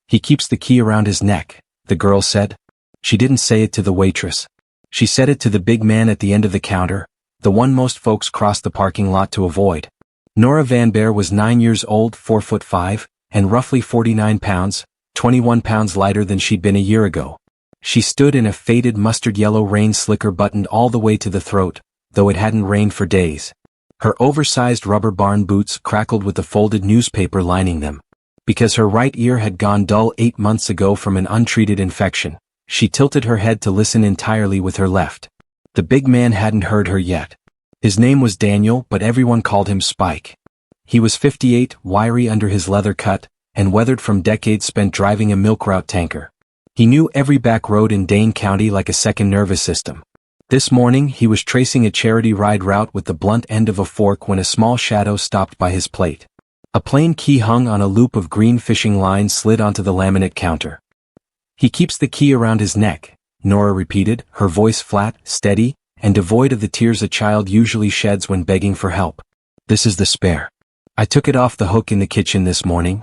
He keeps the key around his neck, the girl said. She didn't say it to the waitress. She said it to the big man at the end of the counter, the one most folks cross the parking lot to avoid. Nora Van Bear was 9 years old, 4'5", and roughly 49 pounds, 21 pounds lighter than she'd been a year ago. She stood in a faded mustard yellow rain slicker buttoned all the way to the throat, though it hadn't rained for days. Her oversized rubber barn boots crackled with the folded newspaper lining them. Because her right ear had gone dull 8 months ago from an untreated infection, she tilted her head to listen entirely with her left. The big man hadn't heard her yet. His name was Daniel, but everyone called him Spike. He was 58, wiry under his leather cut, and weathered from decades spent driving a milk route tanker. He knew every back road in Dane County like a second nervous system. This morning he was tracing a charity ride route with the blunt end of a fork when a small shadow stopped by his plate. A plain key hung on a loop of green fishing line slid onto the laminate counter. He keeps the key around his neck, Nora repeated, her voice flat, steady, and devoid of the tears a child usually sheds when begging for help. This is the spare. I took it off the hook in the kitchen this morning.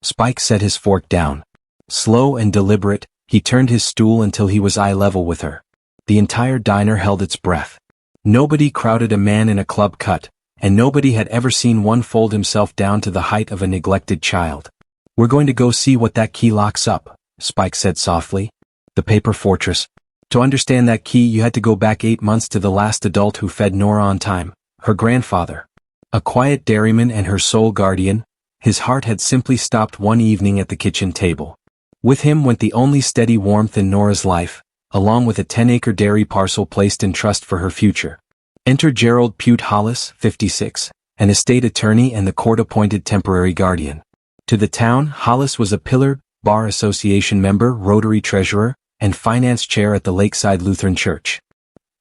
Spike set his fork down. Slow and deliberate, he turned his stool until he was eye level with her. The entire diner held its breath. Nobody crowded a man in a club cut, and nobody had ever seen one fold himself down to the height of a neglected child. We're going to go see what that key locks up, Spike said softly. The paper fortress. To understand that key you had to go back 8 months to the last adult who fed Nora on time, her grandfather. A quiet dairyman and her sole guardian, his heart had simply stopped one evening at the kitchen table. With him went the only steady warmth in Nora's life, along with a 10-acre dairy parcel placed in trust for her future. Enter Gerald Pute Hollis, 56, an estate attorney and the court-appointed temporary guardian. To the town, Hollis was a pillar, Bar Association member, Rotary treasurer, and finance chair at the Lakeside Lutheran Church.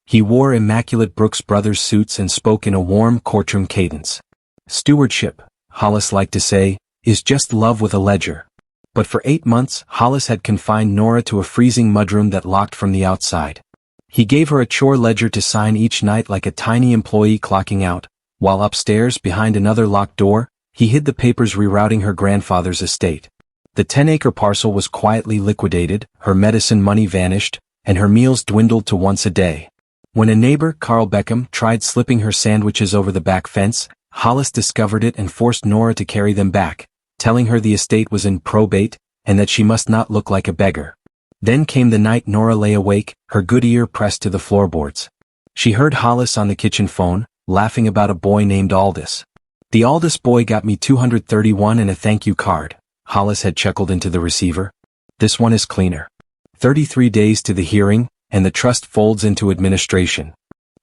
He wore immaculate Brooks Brothers suits and spoke in a warm courtroom cadence. Stewardship, Hollis liked to say, is just love with a ledger. But for 8 months, Hollis had confined Nora to a freezing mudroom that locked from the outside. He gave her a chore ledger to sign each night like a tiny employee clocking out, while upstairs, behind another locked door, he hid the papers rerouting her grandfather's estate. The 10-acre parcel was quietly liquidated, her medicine money vanished, and her meals dwindled to once a day. When a neighbor, Carl Beckham, tried slipping her sandwiches over the back fence, Hollis discovered it and forced Nora to carry them back, telling her the estate was in probate, and that she must not look like a beggar. Then came the night Nora lay awake, her good ear pressed to the floorboards. She heard Hollis on the kitchen phone, laughing about a boy named Aldous. The Aldous boy got me $231 and a thank you card, Hollis had chuckled into the receiver. This one is cleaner. 33 days to the hearing, and the trust folds into administration.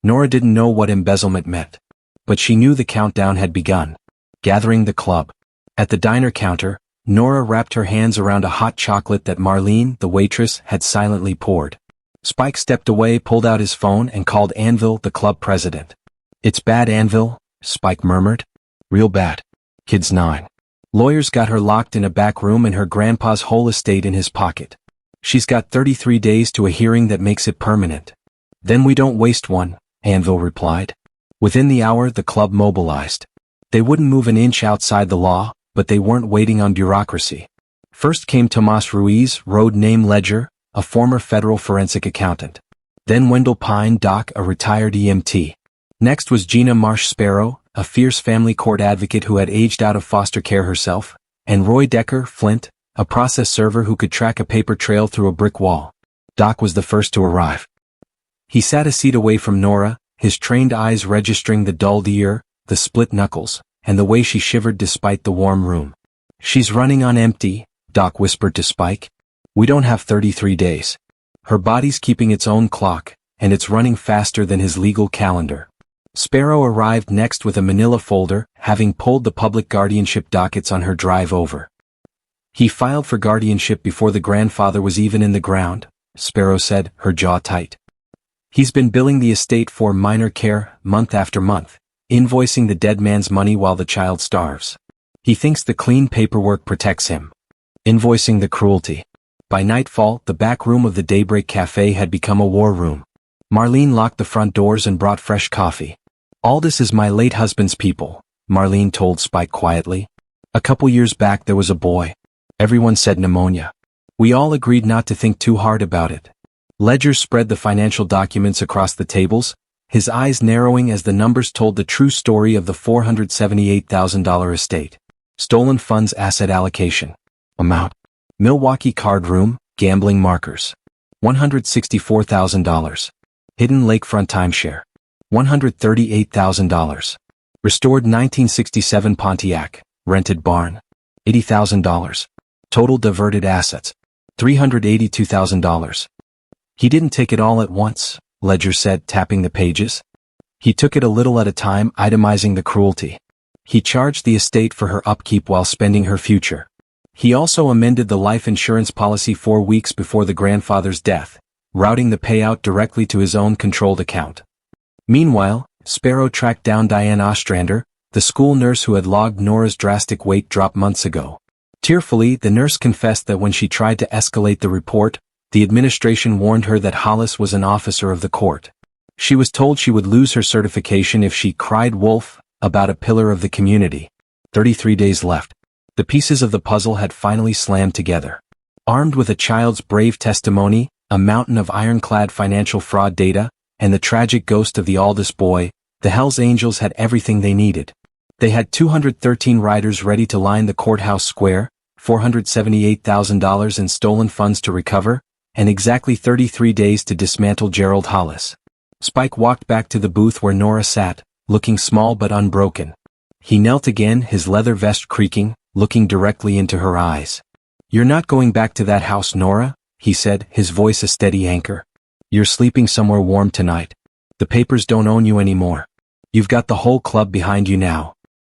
Nora didn't know what embezzlement meant. But she knew the countdown had begun. Gathering the club. At the diner counter, Nora wrapped her hands around a hot chocolate that Marlene, the waitress, had silently poured. Spike stepped away, pulled out his phone, and called Anvil, the club president. It's bad, Anvil, Spike murmured. Real bad. Kid's 9. Lawyers got her locked in a back room and her grandpa's whole estate in his pocket. She's got 33 days to a hearing that makes it permanent. Then we don't waste one, Anvil replied. Within the hour the club mobilized. They wouldn't move an inch outside the law, but they weren't waiting on bureaucracy. First came Tomas Ruiz, road name Ledger, a former federal forensic accountant. Then Wendell Pine, Doc, a retired EMT. Next was Gina Marsh Sparrow, a fierce family court advocate who had aged out of foster care herself, and Roy Decker, Flint, a process server who could track a paper trail through a brick wall. Doc was the first to arrive. He sat a seat away from Nora, his trained eyes registering the dulled ear, the split knuckles, and the way she shivered despite the warm room. She's running on empty, Doc whispered to Spike. We don't have 33 days. Her body's keeping its own clock, and it's running faster than his legal calendar. Sparrow arrived next with a manila folder, having pulled the public guardianship dockets on her drive over. He filed for guardianship before the grandfather was even in the ground, Sparrow said, her jaw tight. He's been billing the estate for minor care, month after month, invoicing the dead man's money while the child starves. He thinks the clean paperwork protects him. Invoicing the cruelty. By nightfall, the back room of the Daybreak Cafe had become a war room. Marlene locked the front doors and brought fresh coffee. Aldous is my late husband's people, Marlene told Spike quietly. A couple years back there was a boy. Everyone said pneumonia. We all agreed not to think too hard about it. Ledger spread the financial documents across the tables, his eyes narrowing as the numbers told the true story of the $478,000 estate. Stolen funds asset allocation. Amount. Milwaukee card room, gambling markers. $164,000. Hidden lakefront timeshare. $138,000. Restored 1967 Pontiac, rented barn. $80,000. Total diverted assets. $382,000. He didn't take it all at once, Ledger said, tapping the pages. He took it a little at a time, itemizing the cruelty. He charged the estate for her upkeep while spending her future. He also amended the life insurance policy 4 weeks before the grandfather's death, routing the payout directly to his own controlled account. Meanwhile, Sparrow tracked down Diane Ostrander, the school nurse who had logged Nora's drastic weight drop months ago. Tearfully, the nurse confessed that when she tried to escalate the report, the administration warned her that Hollis was an officer of the court. She was told she would lose her certification if she cried wolf about a pillar of the community. 33 days left. The pieces of the puzzle had finally slammed together. Armed with a child's brave testimony, a mountain of ironclad financial fraud data, and the tragic ghost of the Aldous boy, the Hells Angels had everything they needed. They had 213 riders ready to line the courthouse square, $478,000 in stolen funds to recover, and exactly 33 days to dismantle Gerald Hollis. Spike walked back to the booth where Nora sat, looking small but unbroken. He knelt again, his leather vest creaking, looking directly into her eyes. "You're not going back to that house, Nora," he said, his voice a steady anchor. "You're sleeping somewhere warm tonight. The papers don't own you anymore. You've got the whole club behind you now."